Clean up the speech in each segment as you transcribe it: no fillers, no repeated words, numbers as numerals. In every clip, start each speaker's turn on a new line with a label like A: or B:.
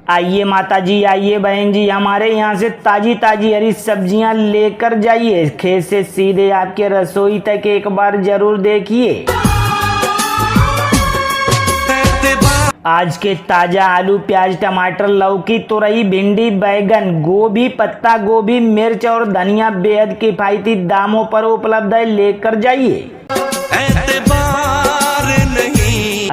A: आइए माता जी, आइए बहन जी, हमारे यहाँ से ताजी ताजी हरी सब्जियाँ लेकर जाइए। खेत से सीधे आपके रसोई तक एक बार जरूर देखिए। आज के ताजा आलू, प्याज, टमाटर, लौकी, तुरई, भिंडी, बैगन, गोभी, पत्ता गोभी, मिर्च और धनिया बेहद किफायती दामों पर उपलब्ध है, लेकर जाइए।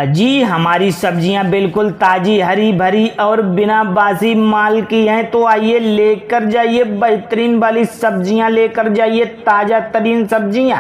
A: जी, हमारी सब्जियां बिल्कुल ताजी, हरी भरी और बिना बासी माल की हैं, तो आइए लेकर जाइए। बेहतरीन वाली सब्जियां लेकर जाइए, ताजा तरीन सब्जियां।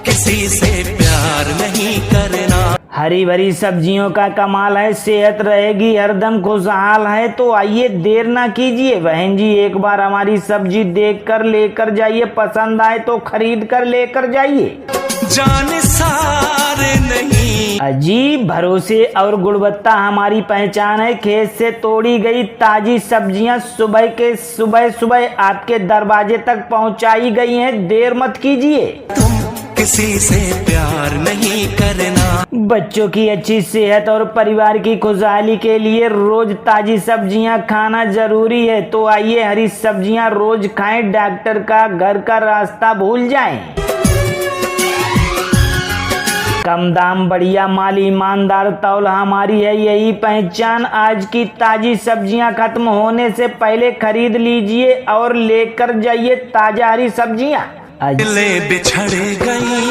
B: किसी से प्यार नहीं करना।
A: हरी भरी सब्जियों का कमाल है, सेहत रहेगी हरदम खुशहाल है, तो आइए देर ना कीजिए। बहन जी, एक बार हमारी सब्जी देखकर लेकर जाइए, पसंद आए तो खरीद कर लेकर जाइए।
B: जाने सारे नहीं।
A: अजीब भरोसे और गुणवत्ता हमारी पहचान है। खेत से तोड़ी गई ताजी सब्जियां सुबह के सुबह आपके दरवाजे तक पहुंचाई गई हैं, देर मत कीजिए।
B: तुम किसी से प्यार नहीं करना।
A: बच्चों की अच्छी सेहत और परिवार की खुशहाली के लिए रोज ताजी सब्जियां खाना जरूरी है, तो आइए हरी सब्जियां रोज खाएं, डॉक्टर का घर का रास्ता भूल जाएं। कम दाम, बढ़िया माल, ईमानदार तौल हमारी है यही पहचान। आज की ताजी सब्जियां खत्म होने से पहले खरीद लीजिए और लेकर जाइए ताजा हरी सब्जियां।
B: बिछड़ गई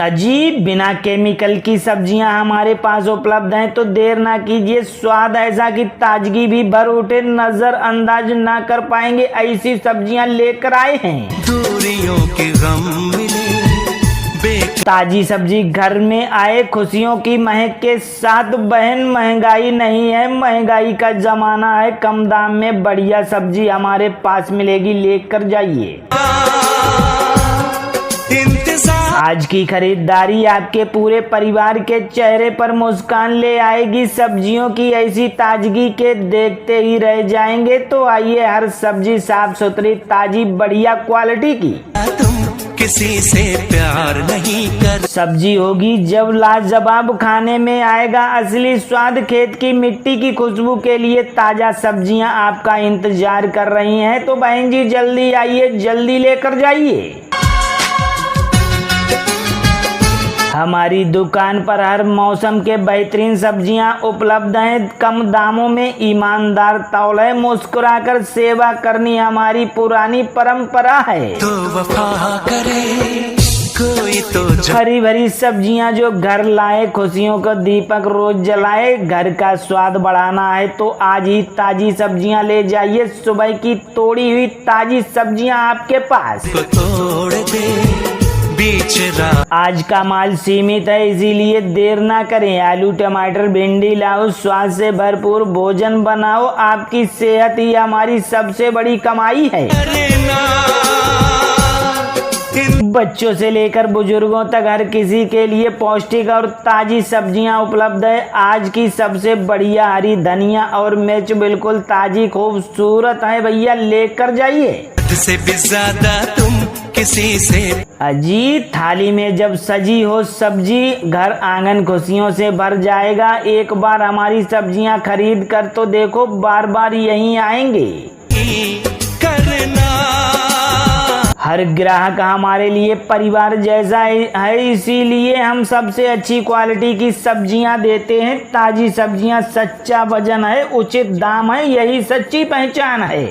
A: अजीब बिना केमिकल की सब्जियां हमारे पास उपलब्ध हैं, तो देर ना कीजिए। स्वाद ऐसा कि ताजगी भी भर उठे, नजर अंदाज ना कर पाएंगे, ऐसी सब्जियां लेकर आए हैं।
B: दूरियों के गम मिले,
A: ताजी सब्जी घर में आए खुशियों की महक के साथ। बहन, महंगाई नहीं है, महंगाई का जमाना है, कम दाम में बढ़िया सब्जी हमारे पास मिलेगी, लेकर जाइए। आज की खरीदारी आपके पूरे परिवार के चेहरे पर मुस्कान ले आएगी। सब्जियों की ऐसी ताजगी के देखते ही रह जाएंगे, तो आइए हर सब्जी साफ सुथरी, ताजी, बढ़िया क्वालिटी की।
B: किसी से प्यार नहीं कर।
A: सब्जी होगी जब लाजवाब, खाने में आएगा असली स्वाद। खेत की मिट्टी की खुशबू के लिए ताजा सब्जियां आपका इंतजार कर रही हैं, तो बहन जी जल्दी आइए, जल्दी लेकर जाइए। हमारी दुकान पर हर मौसम के बेहतरीन सब्जियां उपलब्ध हैं, कम दामों में, ईमानदार तौल है। मुस्कुराकर सेवा करनी हमारी पुरानी परंपरा है।
B: तो वफा करे कोई तो
A: हरी भरी सब्जियां जो घर लाए, खुशियों का दीपक रोज जलाए। घर का स्वाद बढ़ाना है तो आज ही ताजी सब्जियां ले जाइए। सुबह की तोड़ी हुई ताजी सब्जियां आपके पास।
B: तोड़ दे
A: आज का माल सीमित है, इसीलिए देर ना करें। आलू, टमाटर, भिंडी लाओ, स्वाद से भरपूर भोजन बनाओ। आपकी सेहत ही हमारी सबसे बड़ी कमाई है। बच्चों से लेकर बुजुर्गों तक हर किसी के लिए पौष्टिक और ताजी सब्जियां उपलब्ध है। आज की सबसे बढ़िया हरी धनिया और मिर्च बिल्कुल ताजी खूबसूरत है, भैया लेकर जाइए।
B: से भी ज्यादा तुम किसी से।
A: अजी, थाली में जब सजी हो सब्जी, घर आंगन खुशियों से भर जाएगा। एक बार हमारी सब्जियां खरीद कर तो देखो, बार बार यहीं आएंगे।
B: करना
A: हर ग्राहक हमारे लिए परिवार जैसा है, इसीलिए हम सबसे अच्छी क्वालिटी की सब्जियां देते हैं। ताजी सब्जियां, सच्चा वजन है, उचित दाम है, यही सच्ची पहचान है।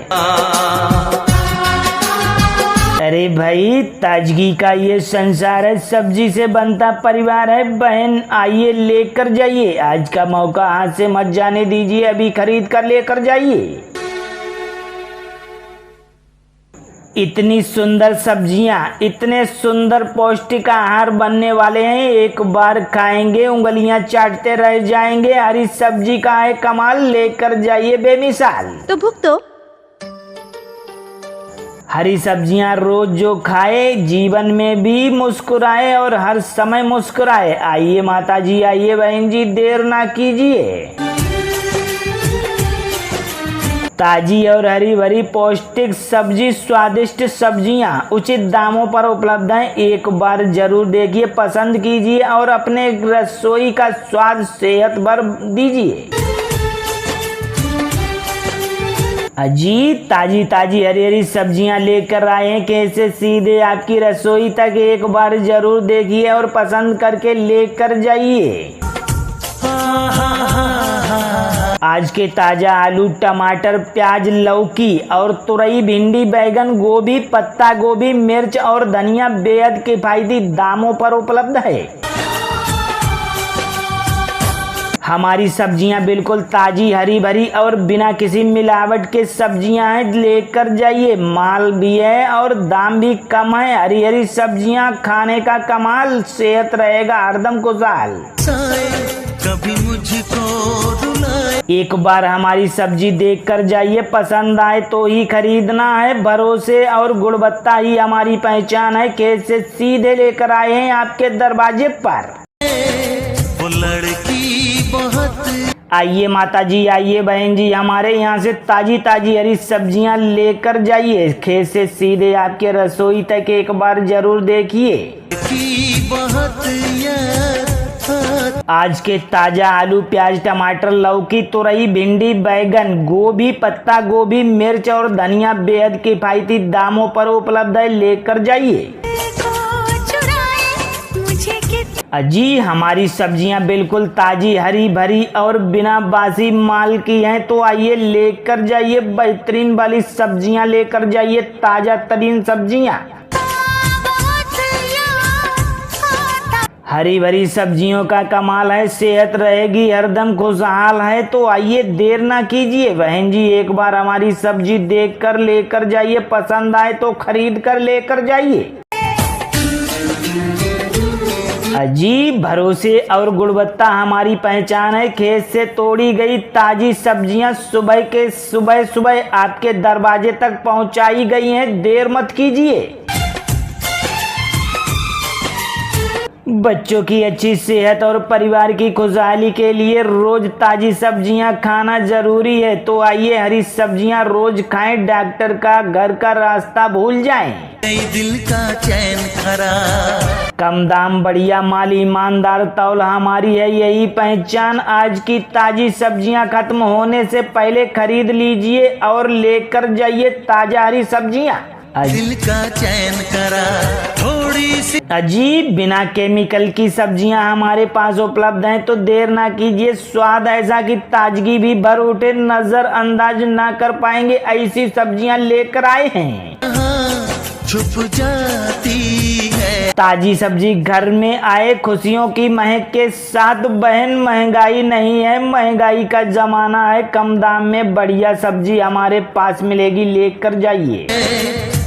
A: अरे भाई, ताजगी का ये संसार है, सब्जी से बनता परिवार है। बहन, आइए लेकर जाइए। आज का मौका हाथ से मत जाने दीजिए, अभी खरीद कर लेकर जाइए। इतनी सुंदर सब्जियां, इतने सुंदर पौष्टिक आहार बनने वाले हैं, एक बार खाएंगे उंगलियां चाटते रह जाएंगे। हरी सब्जी का है कमाल, लेकर जाइए बेमिसाल।
C: तो भुगतो।
A: हरी सब्जियां रोज जो खाए, जीवन में भी मुस्कुराए और हर समय मुस्कुराए। आइए माता जी, आइए बहन जी, देर ना कीजिए। ताजी और हरी भरी पौष्टिक सब्जी, स्वादिष्ट सब्जियां उचित दामों पर उपलब्ध हैं। एक बार जरूर देखिए, पसंद कीजिए और अपने रसोई का स्वाद सेहत भर दीजिए। अजी ताजी ताजी हरी हरी सब्जियां लेकर आए हैं कैसे सीधे आपकी रसोई तक। एक बार जरूर देखिए और पसंद करके लेकर जाइए। आज के ताजा आलू, टमाटर, प्याज, लौकी और तुरई, भिंडी, बैगन, गोभी, पत्ता गोभी, मिर्च और धनिया बेहद किफायती दामों पर उपलब्ध है। हमारी सब्जियां बिल्कुल ताजी, हरी भरी और बिना किसी मिलावट के सब्जियां हैं, लेकर जाइए। माल भी है और दाम भी कम है। हरी हरी सब्जियां खाने का कमाल, सेहत रहेगा हरदम खुशहाल।
B: कभी मुझको रुलाए।
A: एक बार हमारी सब्जी देखकर जाइए, पसंद आए तो ही खरीदना है। भरोसे और गुणवत्ता ही हमारी पहचान है। कैसे सीधे लेकर आए हैं आपके दरवाजे पर।
B: वो लड़की बहुत।
A: आइए माता जी, आइए बहन जी, हमारे यहाँ से ताजी ताजी हरी सब्जियां लेकर जाइए। खेत से सीधे आपके रसोई तक एक बार जरूर देखिए। आज के ताजा आलू, प्याज, टमाटर, लौकी, तुरई, भिंडी, बैगन, गोभी, पत्ता गोभी, मिर्च और धनिया बेहद किफायती दामों पर उपलब्ध है, लेकर जाइए। अजी हमारी सब्जियां बिल्कुल ताजी, हरी भरी और बिना बासी माल की हैं, तो आइए लेकर जाइए। बेहतरीन वाली सब्जियां लेकर जाइए, ताजा तरीन सब्जियां। हरी भरी सब्जियों का कमाल है, सेहत रहेगी हरदम खुशहाल है। तो आइए देर ना कीजिए बहन जी, एक बार हमारी सब्जी देखकर लेकर जाइए। पसंद आए तो खरीद कर लेकर जाइए। अजी भरोसे और गुणवत्ता हमारी पहचान है। खेत से तोड़ी गई ताजी सब्जियां सुबह के सुबह आपके दरवाजे तक पहुंचाई गई हैं। देर मत कीजिए। बच्चों की अच्छी सेहत और परिवार की खुशहाली के लिए रोज ताजी सब्जियां खाना जरूरी है। तो आइए हरी सब्जियां रोज खाएं, डॉक्टर का घर का रास्ता भूल जाएं।
B: दिल का चैन खराब।
A: कम दाम, बढ़िया माल, ईमानदार तौल हमारी है यही पहचान। आज की ताजी सब्जियां खत्म होने से पहले खरीद लीजिए और लेकर जाइए ताजा हरी सब्जियां।
B: दिल का चैन करा थोड़ी सी।
A: अजीब बिना केमिकल की सब्जियां हमारे पास उपलब्ध हैं, तो देर ना कीजिए। स्वाद ऐसा कि ताजगी भी भर उठे, नजरअंदाज ना कर पाएंगे, ऐसी सब्जियां लेकर आए हैं।
B: छुप जाती है
A: ताजी सब्जी घर में आए खुशियों की महक के साथ। बहन महंगाई नहीं है, महंगाई का जमाना है। कम दाम में बढ़िया सब्जी हमारे पास मिलेगी, लेकर जाइए।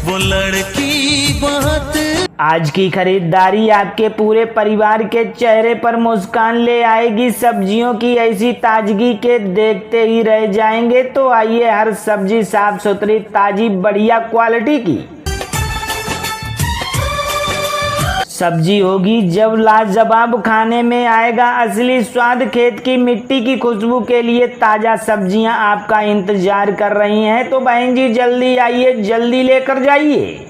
B: वो लड़की बहुत।
A: आज की खरीदारी आपके पूरे परिवार के चेहरे पर मुस्कान ले आएगी। सब्जियों की ऐसी ताजगी के देखते ही रह जाएंगे। तो आइए हर सब्जी साफ सुथरी, ताजी, बढ़िया क्वालिटी की सब्जी होगी जब लाजवाब खाने में आएगा असली स्वाद। खेत की मिट्टी की खुशबू के लिए ताजा सब्जियां आपका इंतजार कर रही हैं। तो बहन जी जल्दी आइए, जल्दी लेकर जाइए।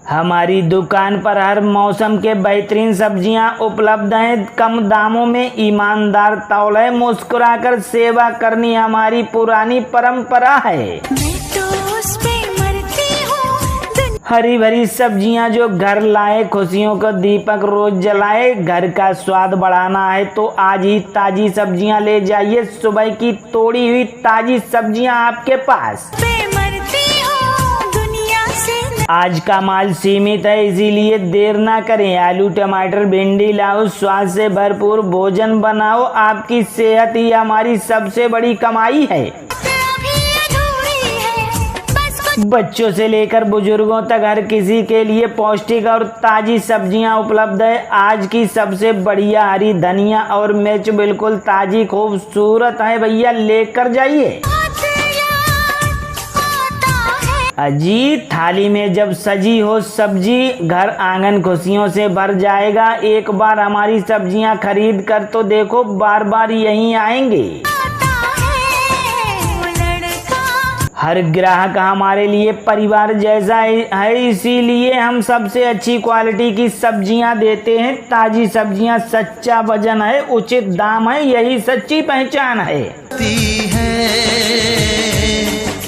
A: हमारी दुकान पर हर मौसम के बेहतरीन सब्जियां उपलब्ध हैं, कम दामों में, ईमानदार तौल है। मुस्कुराकर सेवा करनी हमारी पुरानी परंपरा है। हरी भरी सब्जियां जो घर लाए, खुशियों का दीपक रोज जलाए। घर का स्वाद बढ़ाना है तो आज ही ताजी सब्जियां ले जाइए। सुबह की तोड़ी हुई ताजी सब्जियां आपके पास। आज का माल सीमित है, इसीलिए देर ना करें। आलू, टमाटर, भिंडी लाओ, स्वाद से भरपूर भोजन बनाओ। आपकी सेहत ही हमारी सबसे बड़ी कमाई है। बच्चों से लेकर बुजुर्गों तक हर किसी के लिए पौष्टिक और ताजी सब्जियां उपलब्ध है। आज की सबसे बढ़िया हरी धनिया और मिर्च बिल्कुल ताजी खूबसूरत है भैया, लेकर जाइए। अजी थाली में जब सजी हो सब्जी, घर आंगन खुशियों से भर जाएगा। एक बार हमारी सब्जियां खरीद कर तो देखो, बार बार यहीं आएंगे। हर ग्राहक हमारे लिए परिवार जैसा है, इसीलिए हम सबसे अच्छी क्वालिटी की सब्जियां देते हैं। ताजी सब्जियां, सच्चा वजन है, उचित दाम है, यही सच्ची पहचान है।
B: है।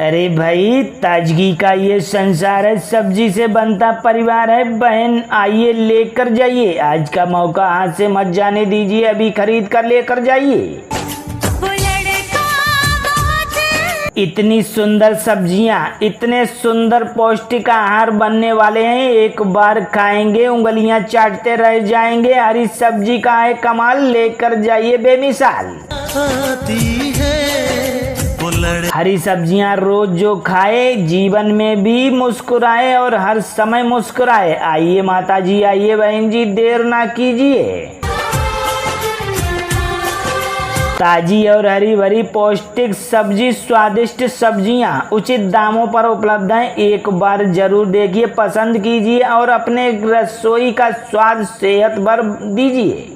A: अरे भाई, ताजगी का ये संसार है, सब्जी से बनता परिवार है। बहन आइए लेकर जाइए, आज का मौका हाथ से मत जाने दीजिए, अभी खरीद कर लेकर जाइए। इतनी सुंदर सब्जियां, इतने सुंदर पौष्टिक आहार बनने वाले हैं, एक बार खाएंगे उंगलियां चाटते रह जाएंगे। हरी सब्जी का है कमाल, लेकर जाइए बेमिसाल।
B: आती है वो
A: हरी सब्जियां रोज जो खाए, जीवन में भी मुस्कुराए और हर समय मुस्कुराए। आइए माता जी, आइए बहन जी, देर ना कीजिए। ताजी और हरी भरी पौष्टिक सब्जी, स्वादिष्ट सब्जियां उचित दामों पर उपलब्ध हैं। एक बार जरूर देखिए, पसंद कीजिए और अपने रसोई का स्वाद सेहत भर दीजिए।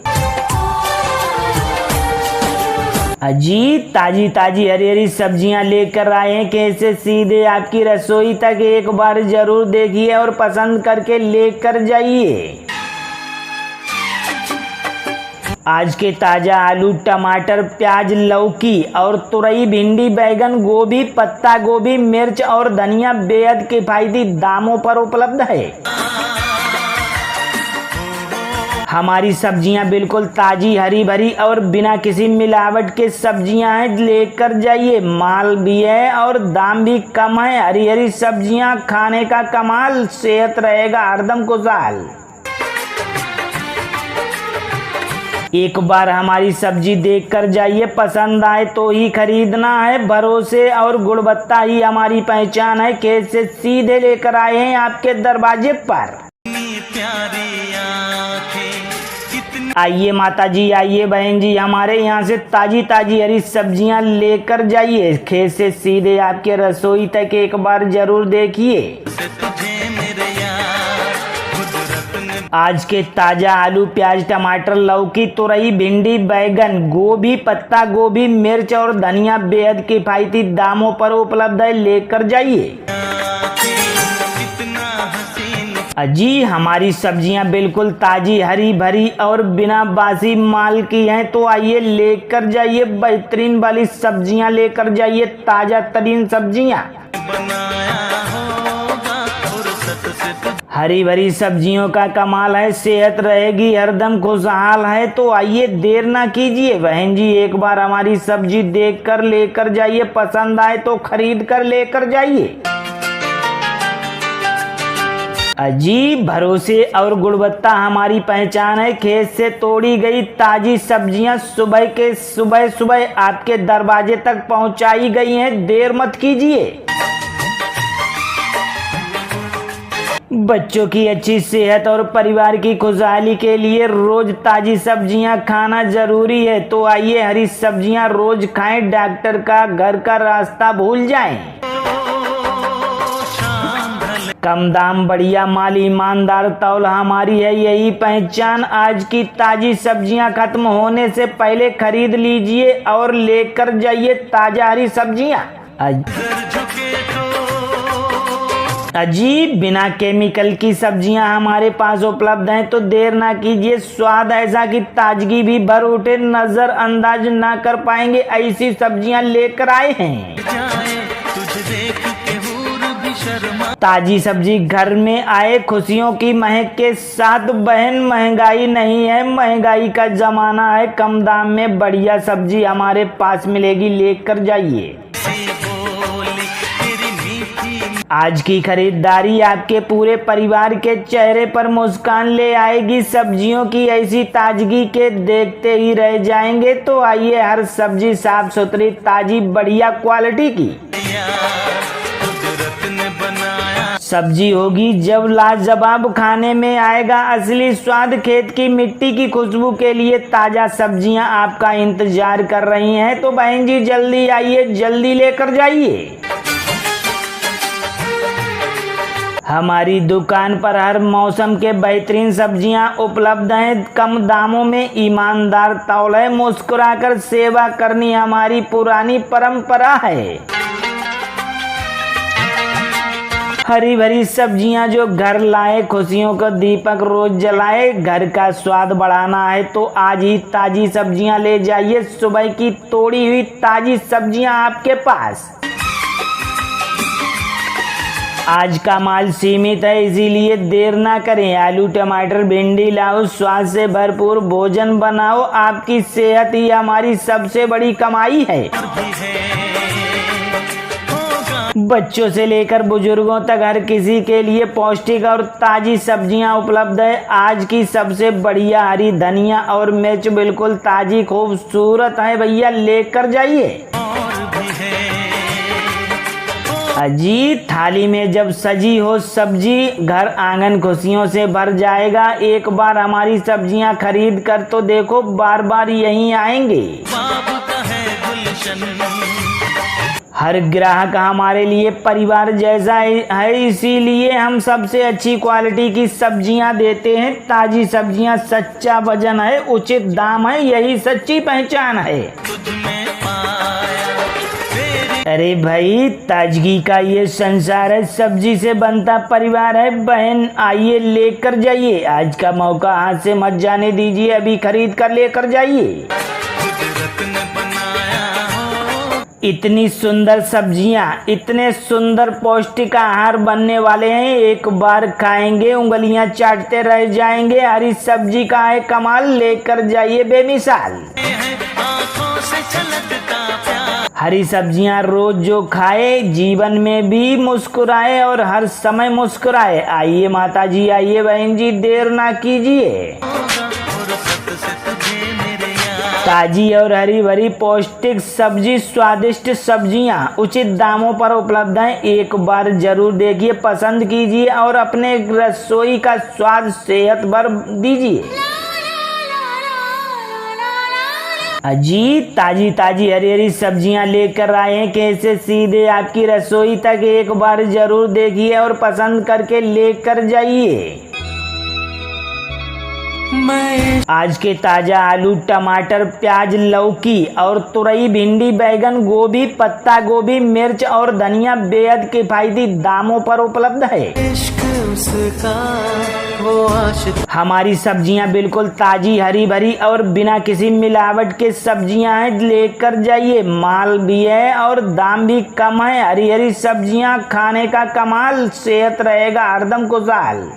A: अजी ताजी ताजी हरी हरी सब्जियां लेकर आए हैं, कैसे सीधे आपकी रसोई तक। एक बार जरूर देखिए और पसंद करके लेकर जाइए। आज के ताजा आलू, टमाटर, प्याज, लौकी और तुरई, भिंडी, बैगन, गोभी, पत्ता गोभी, मिर्च और धनिया बेहद किफायती दामों पर उपलब्ध है। हमारी सब्जियां बिल्कुल ताजी, हरी भरी और बिना किसी मिलावट के सब्जियां हैं, लेकर जाइए। माल भी है और दाम भी कम है। हरी हरी सब्जियां खाने का कमाल, सेहत रहेगा हरदम खुशहाल। एक बार हमारी सब्जी देखकर जाइए, पसंद आए तो ही खरीदना है। भरोसे और गुणवत्ता ही हमारी पहचान है, कैसे सीधे लेकर आए हैं आपके दरवाजे पर। आइए माता जी, आइए बहन जी, हमारे यहाँ से ताजी ताजी हरी सब्जियां लेकर जाइए, खेत से सीधे आपके रसोई तक। एक बार जरूर देखिए। आज के ताजा आलू, प्याज, टमाटर, लौकी, तुरई, भिंडी, बैगन, गोभी, पत्ता गोभी, मिर्च और धनिया बेहद किफायती दामों पर उपलब्ध है, लेकर जाइए। अजी हमारी सब्जियां बिल्कुल ताजी, हरी भरी और बिना बासी माल की हैं, तो आइए लेकर जाइए। बेहतरीन वाली सब्जियां लेकर जाइए, ताजा तरीन सब्जियां। हरी भरी सब्जियों का कमाल है, सेहत रहेगी हरदम खुशहाल है, तो आइए देर ना कीजिए बहन जी, एक बार हमारी सब्जी देख कर लेकर जाइए। पसंद आए तो खरीद कर लेकर जाइए। अजीब भरोसे और गुणवत्ता हमारी पहचान है, खेत से तोड़ी गई ताजी सब्जियां सुबह के सुबह आपके दरवाजे तक पहुंचाई गई हैं, देर मत कीजिए। बच्चों की अच्छी सेहत और परिवार की खुशहाली के लिए रोज ताजी सब्जियां खाना जरूरी है, तो आइए हरी सब्जियां रोज खाएं, डॉक्टर का घर का रास्ता भूल जाएं। कम दाम, बढ़िया माल, ईमानदार तौल हमारी है यही पहचान। आज की ताजी सब्जियां खत्म होने से पहले खरीद लीजिए और लेकर जाइए ताजा हरी सब्जियां। अजीब बिना केमिकल की सब्जियां हमारे पास उपलब्ध हैं, तो देर ना कीजिए। स्वाद ऐसा कि ताजगी भी भर उठे, नजरअंदाज ना कर पाएंगे, ऐसी सब्जियां लेकर आए हैं। ताजी सब्जी घर में आए खुशियों की महक के साथ। बहन महंगाई नहीं है, महंगाई का जमाना है, कम दाम में बढ़िया सब्जी हमारे पास मिलेगी, लेकर जाइए। आज की खरीदारी आपके पूरे परिवार के चेहरे पर मुस्कान ले आएगी। सब्जियों की ऐसी ताजगी के देखते ही रह जाएंगे, तो आइए हर सब्जी साफ सुथरी, ताजी, बढ़िया क्वालिटी की सब्जी होगी जब लाजवाब, खाने में आएगा असली स्वाद। खेत की मिट्टी की खुशबू के लिए ताजा सब्जियां आपका इंतजार कर रही हैं, तो बहन जी जल्दी आइए, जल्दी लेकर जाइए। हमारी दुकान पर हर मौसम के बेहतरीन सब्जियां उपलब्ध हैं, कम दामों में, ईमानदार तौल है। मुस्कुराकर सेवा करनी हमारी पुरानी परंपरा है। हरी भरी सब्जियां जो घर लाए, खुशियों का दीपक रोज जलाए। घर का स्वाद बढ़ाना है तो आज ही ताजी सब्जियां ले जाइए। सुबह की तोड़ी हुई ताजी सब्जियां आपके पास। आज का माल सीमित है, इसीलिए देर ना करें। आलू, टमाटर, भिंडी लाओ, स्वाद से भरपूर भोजन बनाओ। आपकी सेहत ही हमारी सबसे बड़ी कमाई है। बच्चों से लेकर बुजुर्गों तक हर किसी के लिए पौष्टिक और ताजी सब्जियां उपलब्ध है। आज की सबसे बढ़िया हरी धनिया और मिर्च बिल्कुल ताजी खूबसूरत है भैया, लेकर जाइए। अजी थाली में जब सजी हो सब्जी, घर आंगन खुशियों से भर जाएगा। एक बार हमारी सब्जियां खरीद कर तो देखो, बार बार यहीं आएंगे। हर ग्राहक हमारे लिए परिवार जैसा है, इसीलिए हम सबसे अच्छी क्वालिटी की सब्जियां देते हैं। ताजी सब्जियां, सच्चा वजन है, उचित दाम है, यही सच्ची पहचान है। अरे भाई, ताजगी का ये संसार है, सब्जी से बनता परिवार है। बहन आइए, लेकर जाइए। आज का मौका हाथ से मत जाने दीजिए, अभी खरीद कर लेकर जाइए। इतनी सुंदर सब्जियां, इतने सुंदर पौष्टिक आहार बनने वाले हैं, एक बार खाएंगे उंगलियां चाटते रह जाएंगे। हरी सब्जी का है कमाल, लेकर जाइए बेमिसाल। हरी सब्जियां रोज जो खाए, जीवन में भी मुस्कुराए और हर समय मुस्कुराए। आइए माता जी, आइए बहन जी, देर ना कीजिए। ताजी और हरी भरी पौष्टिक सब्जी, स्वादिष्ट सब्जियां उचित दामों पर उपलब्ध हैं। एक बार जरूर देखिए, पसंद कीजिए और अपने रसोई का स्वाद सेहत भर दीजिए। अजी ताजी ताजी हरी हरी सब्जियां लेकर आए हैं, कैसे सीधे आपकी रसोई तक। एक बार जरूर देखिए और पसंद करके लेकर जाइए। आज के ताजा आलू, टमाटर, प्याज, लौकी और तुरई, भिंडी, बैगन, गोभी, पत्ता गोभी, मिर्च और धनिया बेहद किफायती दामों पर उपलब्ध है। हमारी सब्जियां बिल्कुल ताजी, हरी भरी और बिना किसी मिलावट के सब्जियां हैं, लेकर जाइए। माल भी है और दाम भी कम है। हरी हरी सब्जियां खाने का कमाल, सेहत रहेगा हरदम खुशहाल।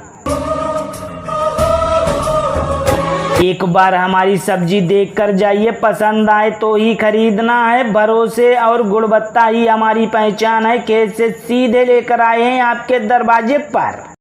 A: एक बार हमारी सब्जी देखकर जाइए, पसंद आए तो ही खरीदना है। भरोसे और गुणवत्ता ही हमारी पहचान है, कैसे सीधे लेकर आए हैं आपके दरवाजे पर।